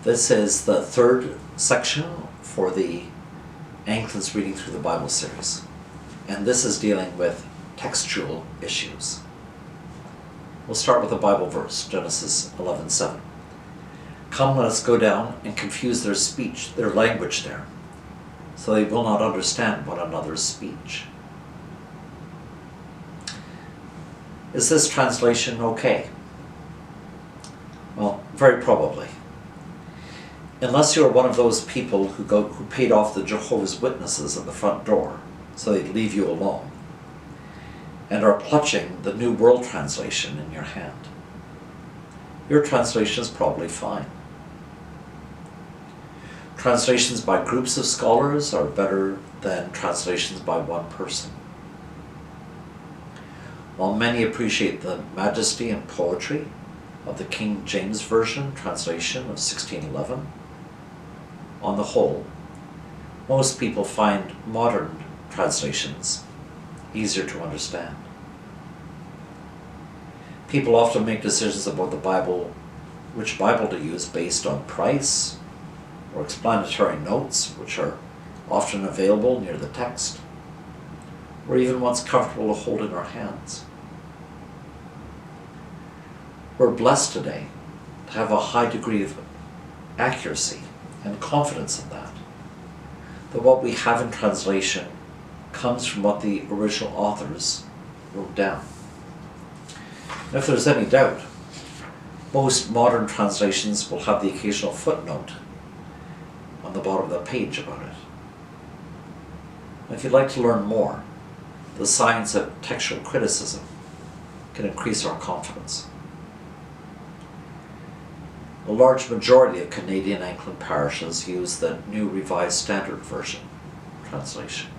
This is the third section for the Anglicans Reading Through the Bible series, and this is dealing with textual issues. We'll start with a Bible verse, Genesis 11:7. Come, let us go down and confuse their speech, their language there, so they will not understand one another's speech. Is this translation okay? Well, very probably. Unless you're one of those people who paid off the Jehovah's Witnesses at the front door so they'd leave you alone, and are clutching the New World Translation in your hand. Your translation is probably fine. Translations by groups of scholars are better than translations by one person. While many appreciate the majesty and poetry of the King James Version translation of 1611, on the whole, most people find modern translations easier to understand. People often make decisions about the Bible, which Bible to use, based on price or explanatory notes, which are often available near the text, or even what's comfortable to hold in our hands. We're blessed today to have a high degree of accuracy and confidence in that what we have in translation comes from what the original authors wrote down. And if there's any doubt, most modern translations will have the occasional footnote on the bottom of the page about it. And if you'd like to learn more, the science of textual criticism can increase our confidence. A large majority of Canadian Anglican parishes use the New Revised Standard Version translation.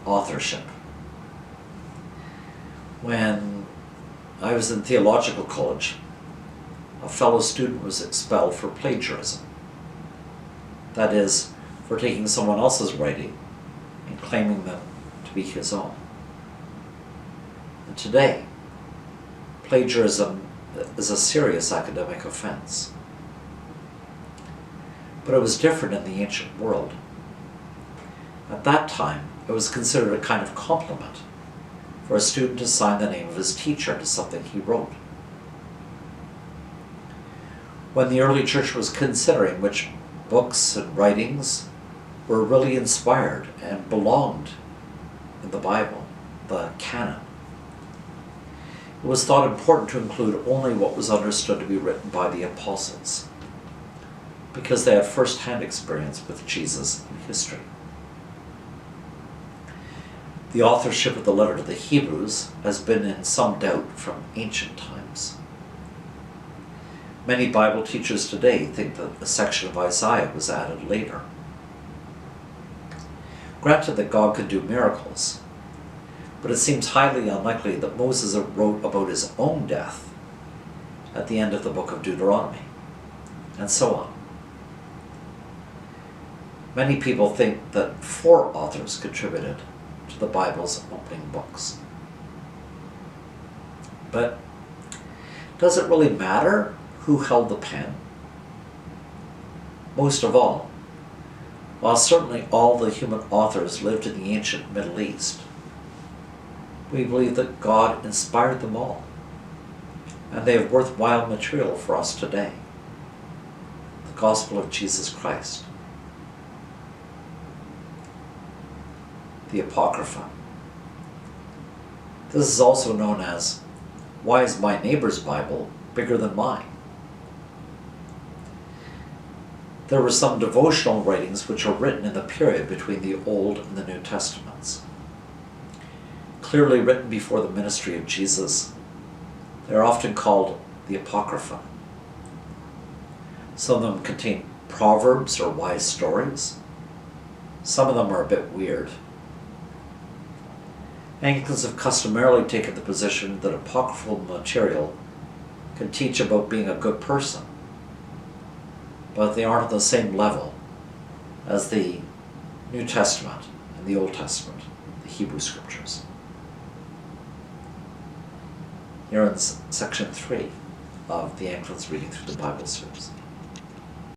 Authorship. When I was in theological college, a fellow student was expelled for plagiarism. That is, for taking someone else's writing and claiming them to be his own. And today, plagiarism is a serious academic offense. But it was different in the ancient world. At that time, it was considered a kind of compliment for a student to sign the name of his teacher to something he wrote. When the early church was considering which books and writings were really inspired and belonged in the Bible, the canon, it was thought important to include only what was understood to be written by the apostles, because they had first-hand experience with Jesus in history. The authorship of the letter to the Hebrews has been in some doubt from ancient times. Many Bible teachers today think that a section of Isaiah was added later. Granted that God could do miracles, but it seems highly unlikely that Moses wrote about his own death at the end of the book of Deuteronomy, and so on. Many people think that 4 authors contributed to the Bible's opening books. But does it really matter who held the pen? Most of all, while certainly all the human authors lived in the ancient Middle East, we believe that God inspired them all, and they have worthwhile material for us today. The Gospel of Jesus Christ. The Apocrypha. This is also known as, why is my neighbor's Bible bigger than mine? There were some devotional writings which are written in the period between the Old and the New Testaments. Clearly written before the ministry of Jesus, they are often called the Apocrypha. Some of them contain proverbs or wise stories. Some of them are a bit weird. Anglicans have customarily taken the position that apocryphal material can teach about being a good person, but they aren't on the same level as the New Testament and the Old Testament, the Hebrew Scriptures. Here in section 3, of the Anglicans reading through the Bible series.